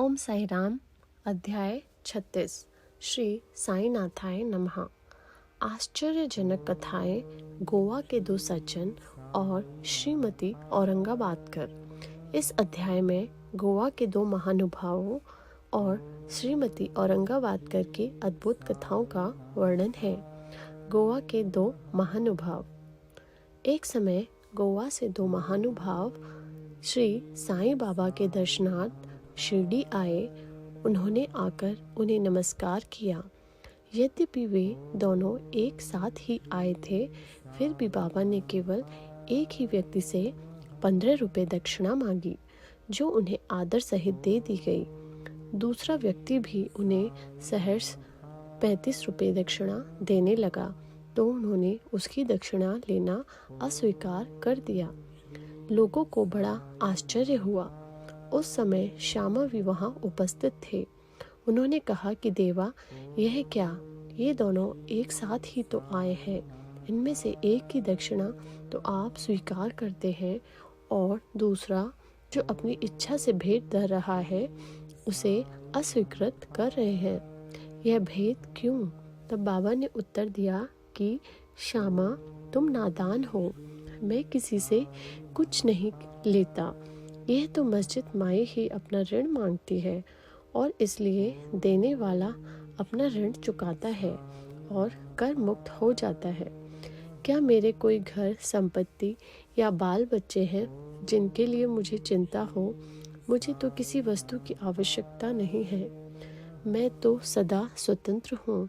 ओम साई राम। अध्याय 36। श्री साईनाथाय नमः। आश्चर्यजनक कथाएं गोवा के दो सज्जन और श्रीमती औरंगाबादकर। इस अध्याय में गोवा के दो महानुभावों और श्रीमती औरंगाबादकर की अद्भुत कथाओं का वर्णन है। गोवा के दो महानुभाव। एक समय गोवा से दो महानुभाव श्री साईं बाबा के दर्शनार्थ शिरडी आए। उन्होंने आकर उन्हें नमस्कार किया। यद्यपि वे दोनों एक साथ ही आए थे, फिर भी बाबा ने केवल एक ही व्यक्ति से 15 रुपये दक्षिणा मांगी, जो उन्हें आदर सहित दे दी गई। दूसरा व्यक्ति भी उन्हें सहर्ष 35 रुपये दक्षिणा देने लगा, तो उन्होंने उसकी दक्षिणा लेना अस्वीकार कर दिया। लोगों को बड़ा आश्चर्य हुआ। उस समय श्यामा भी वहाँ उपस्थित थे। उन्होंने कहा कि देवा, यह क्या, ये दोनों एक साथ ही तो आए हैं। इनमें से एक की दक्षिणा तो आप स्वीकार करते हैं और दूसरा जो अपनी इच्छा से भेंट दे रहा है उसे अस्वीकृत कर रहे हैं। यह भेद क्यों? तब बाबा ने उत्तर दिया कि श्यामा, तुम नादान हो। मैं किसी से कुछ नहीं लेता। यह तो मस्जिद माई ही अपना ऋण मांगती है और इसलिए देने वाला अपना ऋण चुकाता है और कर मुक्त हो जाता है। क्या मेरे कोई घर, संपत्ति या बाल बच्चे हैं जिनके लिए मुझे चिंता हो? मुझे तो किसी वस्तु की आवश्यकता नहीं है। मैं तो सदा स्वतंत्र हूँ।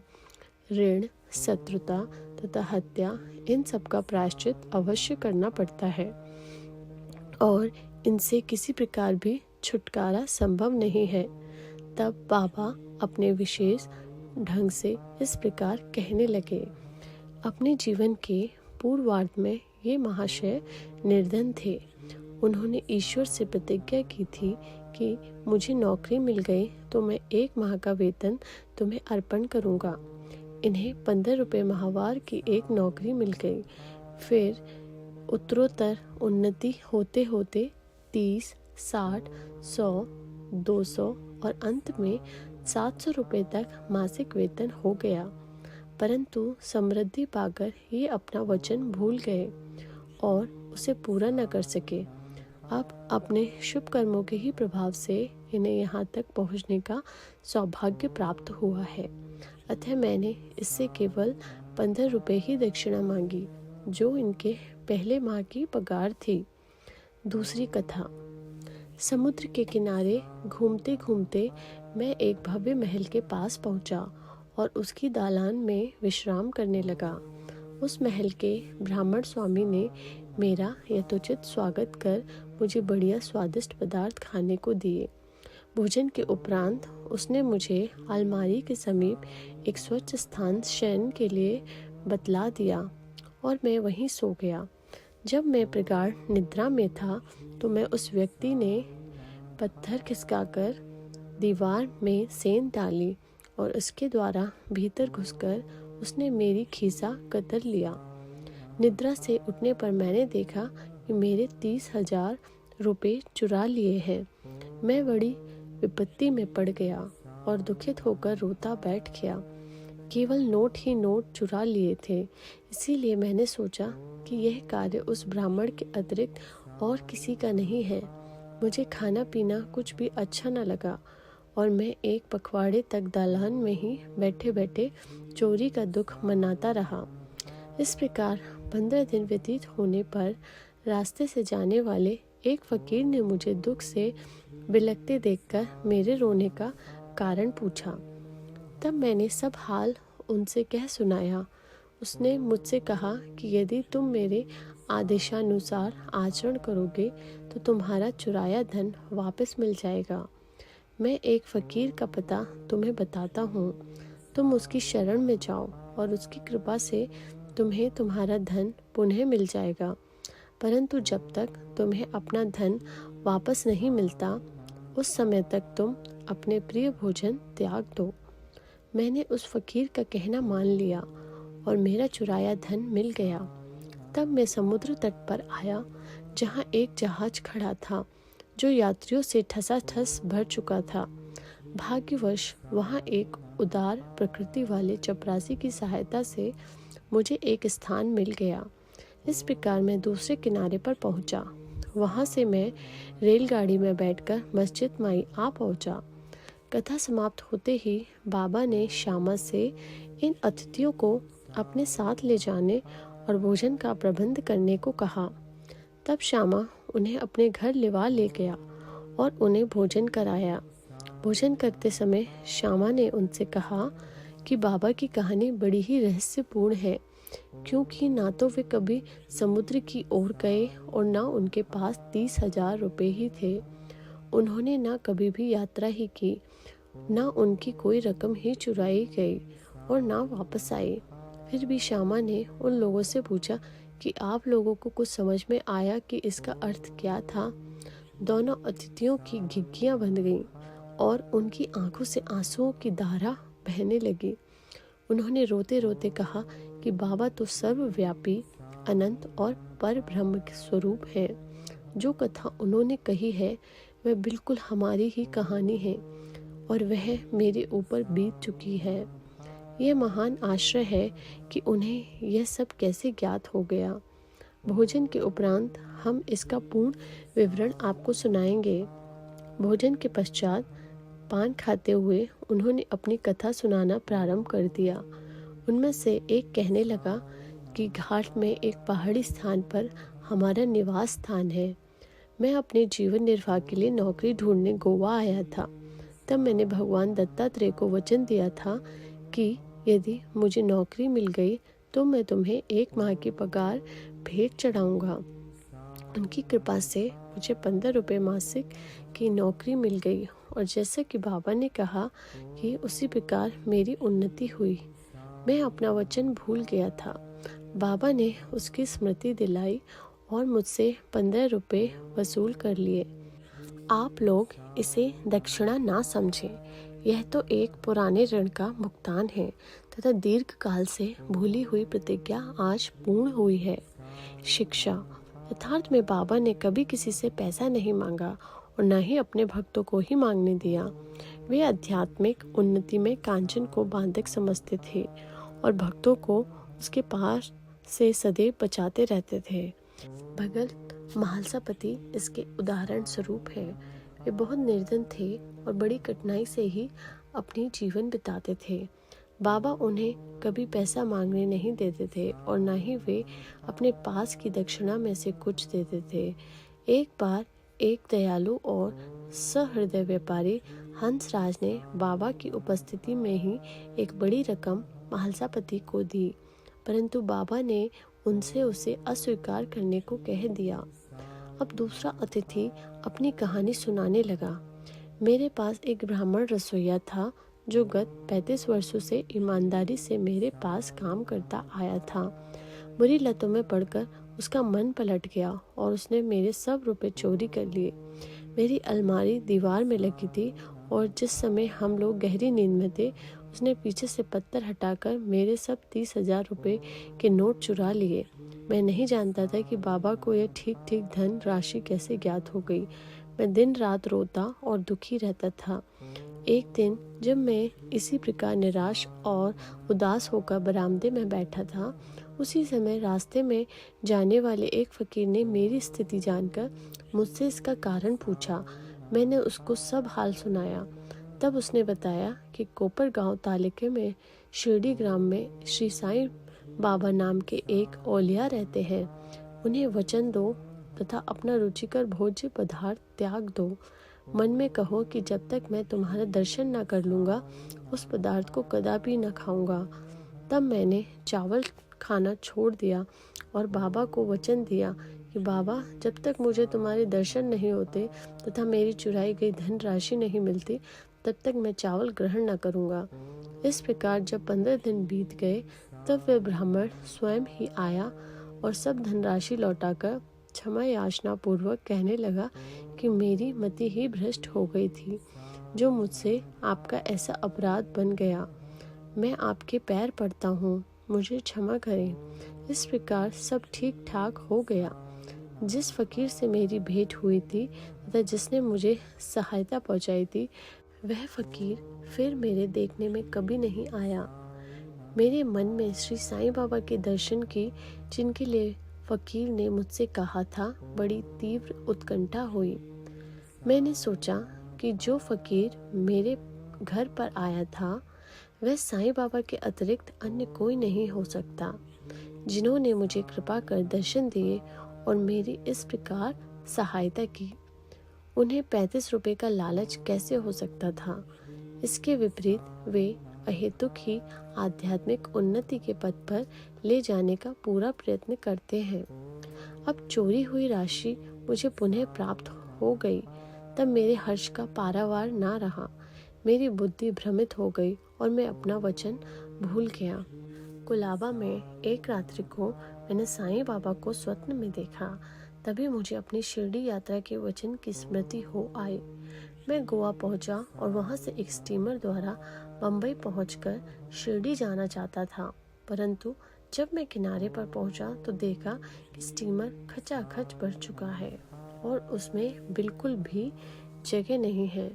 ऋण, शत्रुता तथा हत्या, इन सब का प्रायश्चित अवश्य करना पड़ता है और इनसे किसी प्रकार भी छुटकारा संभव नहीं है। तब बाबा अपने विशेष ढंग से इस प्रकार कहने लगे। अपने जीवन के पूर्वार्ध में ये महाशय निर्धन थे। उन्होंने ईश्वर से प्रतिज्ञा की थी कि मुझे नौकरी मिल गई तो मैं 1 माह का वेतन तुम्हें अर्पण करूँगा। इन्हें 15 रुपये माहवार की एक नौकरी मिल गई। फिर उत्तरोत्तर उन्नति होते होते 30, 60, 100, 200 और अंत में 700 रुपये तक मासिक वेतन हो गया। परंतु समृद्धि पाकर ये अपना वचन भूल गए और उसे पूरा न कर सके। अब अपने शुभ कर्मों के ही प्रभाव से इन्हें यहाँ तक पहुँचने का सौभाग्य प्राप्त हुआ है। अतः मैंने इससे केवल 15 रुपये ही दक्षिणा मांगी, जो इनके पहले माह की पगार थी। दूसरी कथा। समुद्र के किनारे घूमते घूमते मैं एक भव्य महल के पास पहुंचा और उसकी दालान में विश्राम करने लगा। उस महल के ब्राह्मण स्वामी ने मेरा यथोचित स्वागत कर मुझे बढ़िया स्वादिष्ट पदार्थ खाने को दिए। भोजन के उपरांत उसने मुझे अलमारी के समीप एक स्वच्छ स्थान शयन के लिए बतला दिया और मैं वहीं सो गया। जब मैं प्रगाढ़ निद्रा में था तो मैं उस व्यक्ति ने पत्थर खिसकाकर दीवार में सेंध डाली और उसके द्वारा भीतर घुसकर उसने मेरी खीसा कतर लिया। निद्रा से उठने पर मैंने देखा कि मेरे 30,000 रुपये चुरा लिए हैं। मैं बड़ी विपत्ति में पड़ गया और दुखित होकर रोता बैठ गया। केवल नोट ही नोट चुरा लिए थे, इसीलिए मैंने सोचा कि यह कार्य उस ब्राह्मण के अतिरिक्त और किसी का नहीं है। मुझे खाना पीना कुछ भी अच्छा न लगा और मैं एक पखवाड़े तक दालान में ही बैठे बैठे चोरी का दुख मनाता रहा। इस प्रकार 15 दिन व्यतीत होने पर रास्ते से जाने वाले एक फकीर ने मुझे दुख से बिलखते देखकर मेरे रोने का कारण पूछा। तब मैंने सब हाल उनसे कह सुनाया। उसने मुझसे कहा कि यदि तुम मेरे आदेशानुसार आचरण करोगे तो तुम्हारा चुराया धन वापस मिल जाएगा। मैं एक फकीर का पता तुम्हें बताता हूँ। तुम उसकी शरण में जाओ और उसकी कृपा से तुम्हें तुम्हारा धन पुनः मिल जाएगा। परंतु जब तक तुम्हें अपना धन वापस नहीं मिलता, उस समय तक तुम अपने प्रिय भोजन त्याग दो। मैंने उस फकीर का कहना मान लिया और मेरा चुराया धन मिल गया। तब मैं समुद्र तट पर आया, जहाँ एक जहाज खड़ा था जो यात्रियों से ठसाठस भर चुका था। भाग्यवश वहाँ एक उदार प्रकृति वाले चपरासी की सहायता से मुझे एक स्थान मिल गया। इस प्रकार मैं दूसरे किनारे पर पहुँचा। वहाँ से मैं रेलगाड़ी में बैठकर मस्जिद माई आ पहुँचा। कथा समाप्त होते ही बाबा ने श्यामा से इन अतिथियों को अपने साथ ले जाने और भोजन का प्रबंध करने को कहा। तब श्यामा उन्हें अपने घर ले गया और उन्हें भोजन कराया। भोजन करते समय श्यामा ने उनसे कहा कि बाबा की कहानी बड़ी ही रहस्यपूर्ण है, क्योंकि ना तो वे कभी समुद्र की ओर गए और ना उनके पास 30,000 रुपये ही थे। उन्होंने ना कभी भी यात्रा ही की, ना उनकी कोई रकम ही चुराई गई और ना वापस आई। फिर भी श्यामा ने उन लोगों से पूछा कि आप लोगों को कुछ समझ में आया कि इसका अर्थ क्या था। दोनों अतिथियों की घिघियाँ बंध गईं और उनकी आंखों से आंसुओं की धारा बहने लगी। उन्होंने रोते रोते कहा कि बाबा तो सर्वव्यापी, अनंत और पर ब्रह्म के स्वरूप है। जो कथा उन्होंने कही है वह बिल्कुल हमारी ही कहानी है और वह मेरे ऊपर बीत चुकी है। यह महान आश्चर्य है कि उन्हें यह सब कैसे ज्ञात हो गया। भोजन के उपरांत हम इसका पूर्ण विवरण आपको सुनाएंगे। भोजन के पश्चात पान खाते हुए उन्होंने अपनी कथा सुनाना प्रारंभ कर दिया। उनमें से एक कहने लगा कि घाट में एक पहाड़ी स्थान पर हमारा निवास स्थान है। मैं अपने जीवन निर्वाह के लिए नौकरी ढूंढने गोवा आया था। तब मैंने भगवान दत्तात्रेय को वचन दिया था कि यदि मुझे नौकरी मिल गई तो मैं तुम्हें 1 माह की पगार भेंट चढ़ाऊंगा। उनकी कृपा से मुझे 15 रुपये मासिक की नौकरी मिल गई और जैसा कि बाबा ने कहा कि उसी प्रकार मेरी उन्नति हुई। मैं अपना वचन भूल गया था। बाबा ने उसकी स्मृति दिलाई और मुझसे 15 रुपये वसूल कर लिए। आप लोग इसे दक्षिणा ना समझें, यह तो एक पुराने ऋण का भुगतान है तथा दीर्घ काल से भूली हुई प्रतिज्ञा आज पूर्ण हुई है। शिक्षा। यथार्थ में बाबा ने कभी किसी से पैसा नहीं मांगा और न ही अपने भक्तों को ही मांगने दिया। वे आध्यात्मिक उन्नति में कांचन को बाधक समझते थे और भक्तों को उसके पास से सदैव बचाते रहते थे। भगत महालसापति इसके उदाहरण स्वरूप है। वे बहुत निर्धन थे और बड़ी कठिनाई से ही अपनी जीवन बिताते थे। बाबा उन्हें कभी पैसा मांगने नहीं देते थे और न ही वे अपने पास की दक्षिणा में से कुछ देते थे। एक बार एक दयालु और सहृदय व्यापारी हंसराज ने बाबा की उपस्थिति में ही एक बड़ी रकम महालसापति को दी, परंतु बाबा ने उनसे उसे अस्वीकार करने को कह दिया। अब दूसरा अतिथि अपनी कहानी सुनाने लगा। मेरे पास एक ब्राह्मण रसोइया था जो गत 35 वर्षों से ईमानदारी से मेरे पास काम करता आया था। बुरी लतों में पड़कर उसका मन पलट गया और उसने मेरे सब रुपए चोरी कर लिए। मेरी अलमारी दीवार में लगी थी और जिस समय हम लोग गहरी नींद में थे उसने पीछे से पत्थर हटाकर मेरे सब 30,000 रुपये के नोट चुरा लिए। मैं नहीं जानता था कि बाबा को यह ठीक ठीक धन राशि कैसे ज्ञात हो गई। मैं दिन रात रोता और दुखी रहता था। एक दिन जब मैं इसी प्रकार निराश और उदास होकर बरामदे में बैठा था, उसी समय रास्ते में जाने वाले एक फकीर ने मेरी स्थिति जानकर मुझसे इसका कारण पूछा। मैंने उसको सब हाल सुनाया। तब उसने बताया कि कोपरगांव तालुके में शिरडी ग्राम में श्री साईं बाबा नाम के एक औलिया रहते हैं। उन्हें वचन दो तथा अपना रुचिकर भोज्य पदार्थ त्याग दो। मन में कहो कि जब तक मैं तुम्हारा दर्शन न कर लूँगा उस पदार्थ को कदापि न खाऊंगा। तब मैंने चावल खाना छोड़ दिया और बाबा को वचन दिया कि बाबा, जब तक मुझे तुम्हारे दर्शन नहीं होते तथा मेरी चुराई गई धन राशि नहीं मिलती तब तक मैं चावल ग्रहण न करूँगा। इस प्रकार जब 15 दिन बीत गए तब वह ब्राह्मण स्वयं ही आया और सब धनराशि लौटाकर क्षमा याचना पूर्वक कहने लगा कि मेरी मति ही भ्रष्ट हो गई थी जो मुझसे आपका ऐसा अपराध बन गया। मैं आपके पैर पड़ता हूँ, मुझे क्षमा करें। इस प्रकार सब ठीक ठाक हो गया। जिस फकीर से मेरी भेंट हुई थी तथा जिसने मुझे सहायता पहुँचाई थी वह फकीर फिर मेरे देखने में कभी नहीं आया। मेरे मन में श्री साईं बाबा के दर्शन की, जिनके लिए फकीर ने मुझसे कहा था, बड़ी तीव्र उत्कंठा हुई। मैंने सोचा कि जो फकीर मेरे घर पर आया था वह साईं बाबा के अतिरिक्त अन्य कोई नहीं हो सकता, जिन्होंने मुझे कृपा कर दर्शन दिए और मेरी इस प्रकार सहायता की। उन्हें 35 रुपए का लालच कैसे हो सकता था? इसके विपरीत वे अहेतुक ही आध्यात्मिक उन्नति के पथ पर ले जाने का पूरा प्रयत्न करते हैं। अब चोरी हुई राशि मुझे पुनः प्राप्त हो गई, तब मेरे हर्ष का पारावार ना रहा। मेरी बुद्धि भ्रमित हो गई और मैं अपना वचन भूल गया। कुलाबा में एक रात्रि को मैंने साईं बाबा को स्वप्न में देखा। तभी मुझे अपनी शिरडी यात्रा के वचन की स्मृति हो आई। मैं गोवा पहुंचा और वहां से एक स्टीमर द्वारा बम्बई पहुंचकर शिरडी जाना चाहता था, परंतु जब मैं किनारे पर पहुंचा तो देखा कि स्टीमर खचाखच भर चुका है और उसमें बिल्कुल भी जगह नहीं है।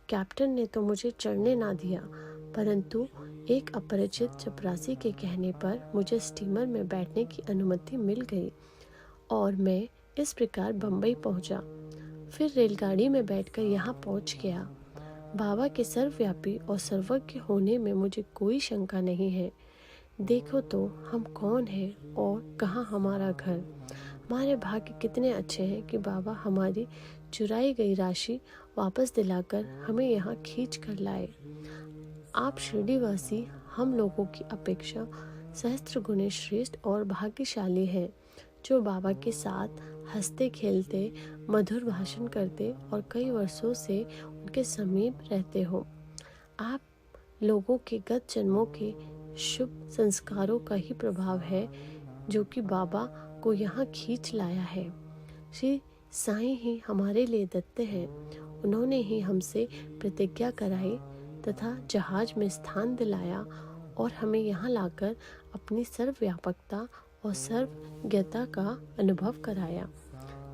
कैप्टन ने तो मुझे चढ़ने ना दिया, परंतु एक अपरिचित चपरासी के कहने पर मुझे स्टीमर में बैठने की अनुमति मिल गई और मैं इस प्रकार बम्बई पहुंचा। फिर रेलगाड़ी में बैठकर यहाँ पहुंच गया। बाबा के सर्वव्यापी और सर्वज्ञ होने में मुझे कोई शंका नहीं है। देखो तो हम कौन हैं और कहाँ हमारा घर। हमारे भाग्य कितने अच्छे हैं कि बाबा हमारी चुराई गई राशि वापस दिलाकर हमें यहाँ खींच कर लाए। आप शिरडीवासी हम लोगों की अपेक्षा सहस्त्र गुणे श्रेष्ठ और भाग्यशाली हैं, जो बाबा के साथ हंसते खेलते, मधुर भाषण करते और कई वर्षों से उनके समीप रहते हो। आप लोगों के गत जन्मों के शुभ संस्कारों का ही प्रभाव है जो कि बाबा को यहाँ खींच लाया है। श्री साईं ही हमारे लिए दत्त हैं। उन्होंने ही हमसे प्रतिज्ञा कराई तथा जहाज में स्थान दिलाया और हमें यहाँ लाकर अपनी सर्वव्यापकता और सर्वज्ञता का अनुभव कराया।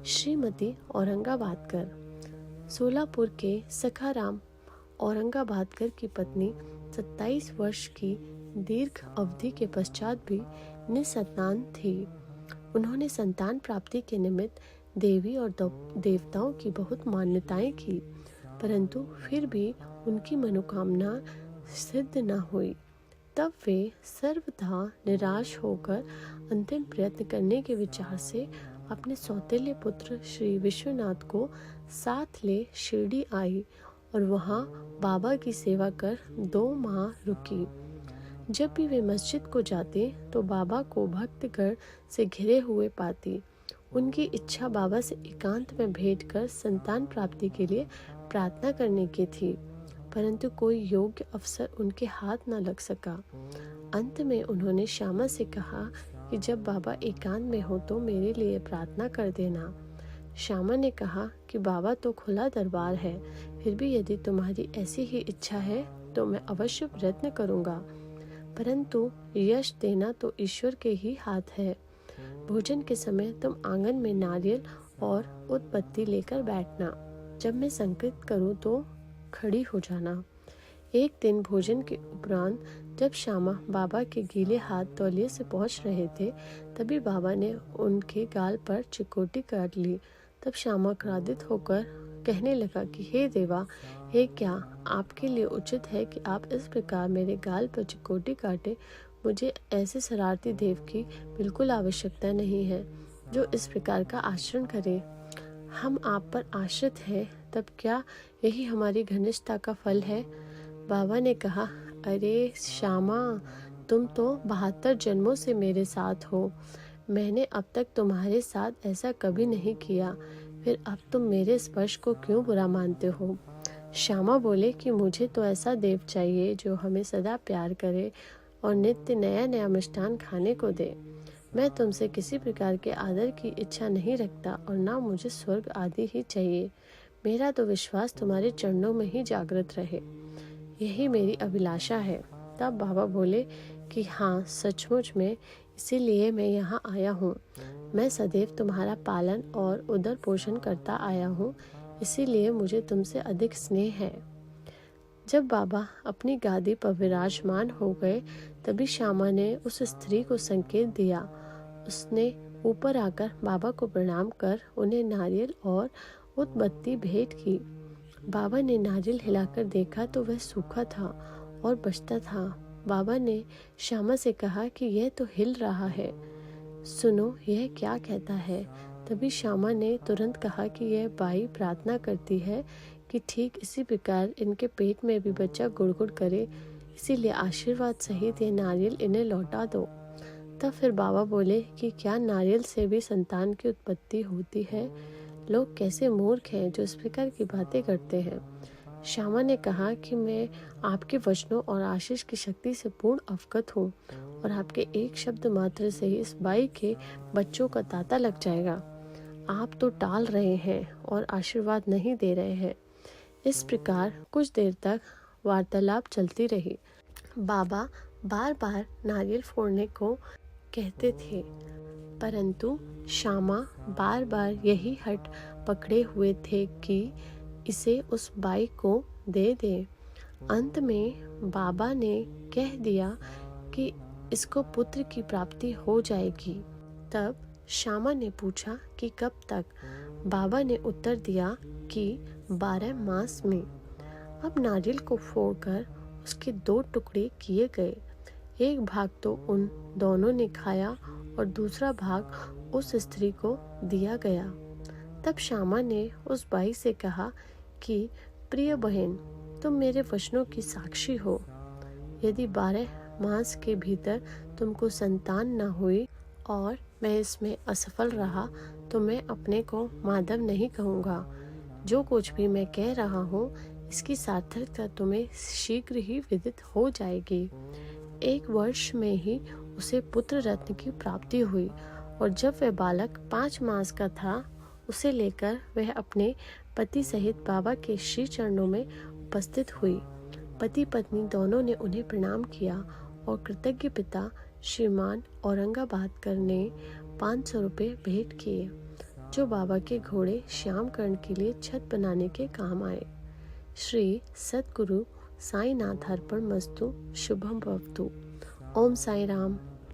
श्रीमती औरंगाबादकर। सोलापुर के सखाराम औरंगाबादकर की पत्नी 27 वर्ष की दीर्घ अवधि के पश्चात भी निसंतान थी। उन्होंने संतान प्राप्ति के निमित्त देवी और देवताओं की बहुत मान्यताएं की, परंतु फिर भी उनकी मनोकामना सिद्ध न हुई। तब वे सर्वथा निराश होकर अंतिम प्रयत्न करने के विचार से अपने सौतेले पुत्र श्री विश्वनाथ को साथ ले शिरडी आई और वहाँ बाबा की सेवा कर 2 माह रुकी। जब भी वे मस्जिद को जाते तो बाबा को भक्तगण से घिरे हुए पाती। उनकी इच्छा बाबा से एकांत में भेंट कर संतान प्राप्ति के लिए प्रार्थना करने की थी, परंतु कोई योग्य अवसर उनके हाथ न लग सका। अंत में उन्होंने श्यामा से कहा कि जब बाबा एकांत में हो तो मेरे लिए प्रार्थना कर देना। श्यामा ने कहा कि बाबा तो खुला दरबार है, फिर भी यदि तुम्हारी ऐसी ही इच्छा है तो मैं अवश्य प्रयत्न करूंगा, परंतु यश देना तो ईश्वर के ही हाथ है। भोजन के समय तुम आंगन में नारियल और उदबत्ती लेकर बैठना। जब मैं संकेत करूं तो खड़ी हो जाना। एक दिन भोजन के उपरांत जब श्यामा बाबा के गीले हाथ तौलिए से पहुंच रहे थे, तभी बाबा ने उनके गाल पर चिकोटी काट ली। तब श्यामा क्रोधित होकर कहने लगा कि हे देवा, हे क्या आपके लिए उचित है कि आप इस प्रकार मेरे गाल पर चिकोटी काटे? मुझे ऐसे शरारती देव की बिल्कुल आवश्यकता नहीं है जो इस प्रकार का आचरण करे। हम आप पर आश्रित हैं, तब क्या यही हमारी घनिष्ठता का फल है? बाबा ने कहा, अरे श्यामा, तुम तो 72 जन्मों से मेरे साथ हो। मैंने अब तक तुम्हारे साथ ऐसा कभी नहीं किया, फिर अब तुम मेरे स्पर्श को क्यों बुरा मानते हो? श्यामा बोले कि मुझे तो ऐसा देव चाहिए जो हमें सदा प्यार करे और नित्य नया नया मिष्ठान खाने को दे। मैं तुमसे किसी प्रकार के आदर की इच्छा नहीं रखता और ना मुझे स्वर्ग आदि ही चाहिए। मेरा तो विश्वास तुम्हारे चरणों में ही जागृत रहे, यही मेरी अभिलाषा है। तब बाबा बोले कि हाँ, सचमुच में इसीलिए मैं यहाँ आया हूँ। मैं सदैव तुम्हारा पालन और उदर पोषण करता आया हूँ, इसीलिए मुझे तुमसे अधिक स्नेह है। जब बाबा अपनी गादी पर विराजमान हो गए तभी श्यामा ने उस स्त्री को संकेत दिया। उसने ऊपर आकर बाबा को प्रणाम कर उन्हें नारियल और उदबत्ती भेंट की। बाबा ने नारियल हिलाकर देखा तो वह सूखा था और बचता था। बाबा ने श्यामा से कहा कि यह तो हिल रहा है, सुनो यह क्या कहता है। तभी श्यामा ने तुरंत कहा कि यह बाई प्रार्थना करती है कि ठीक इसी प्रकार इनके पेट में भी बच्चा गुड़गुड़ करे, इसीलिए आशीर्वाद सहित यह नारियल इन्हें लौटा दो। तब फिर बाबा बोले कि क्या नारियल से भी संतान की उत्पत्ति होती है? लोग कैसे मूर्ख हैं जो इस प्रकार की बातें करते हैं। श्यामा ने कहा कि मैं आपके वचनों और आशीष की शक्ति से पूर्ण अवगत हूँ और आपके एक शब्द मात्र से ही इस बाई के बच्चों का तांता लग जाएगा। आप तो टाल रहे हैं और आशीर्वाद नहीं दे रहे हैं। इस प्रकार कुछ देर तक वार्तालाप चलती रही। बाबा बार बार नारियल फोड़ने को कहते थे, परंतु श्यामा बार बार यही हट पकड़े हुए थे कि इसे उस बाई को दे दे। अंत में बाबा ने कह दिया कि इसको पुत्र की प्राप्ति हो जाएगी। तब श्यामा ने पूछा कि कब तक? बाबा ने उत्तर दिया कि 12 मास में। अब नारियल को फोड़कर उसके 2 टुकड़े किए गए। एक भाग तो उन दोनों ने खाया और दूसरा भाग उस स्त्री को दिया गया। तब श्यामा ने उस बाई से कहा कि प्रिय बहन, तुम मेरे वचनों की साक्षी हो। यदि 12 मास के भीतर तुमको संतान न हुई और मैं इसमें असफल रहा तो मैं अपने को माधव नहीं कहूँगा। जो कुछ भी मैं कह रहा हूँ इसकी सार्थकता तुम्हें शीघ्र ही विदित हो जाएगी। 1 वर्ष में ही उसे पुत्र रत्न की प्राप्ति हुई और जब वह बालक 5 मास का था उसे लेकर वह अपने पति सहित बाबा के श्री चरणों में उपस्थित हुई। पति पत्नी दोनों ने उन्हें प्रणाम किया और कृतज्ञ पिता श्रीमान औरंगाबादकर ने 500 रुपये भेंट किए, जो बाबा के घोड़े श्यामकर्ण के लिए छत बनाने के काम आए। श्री सद्गुरु साईनाथ अर्पणमस्तु। शुभम भवतु। ओम साई राम।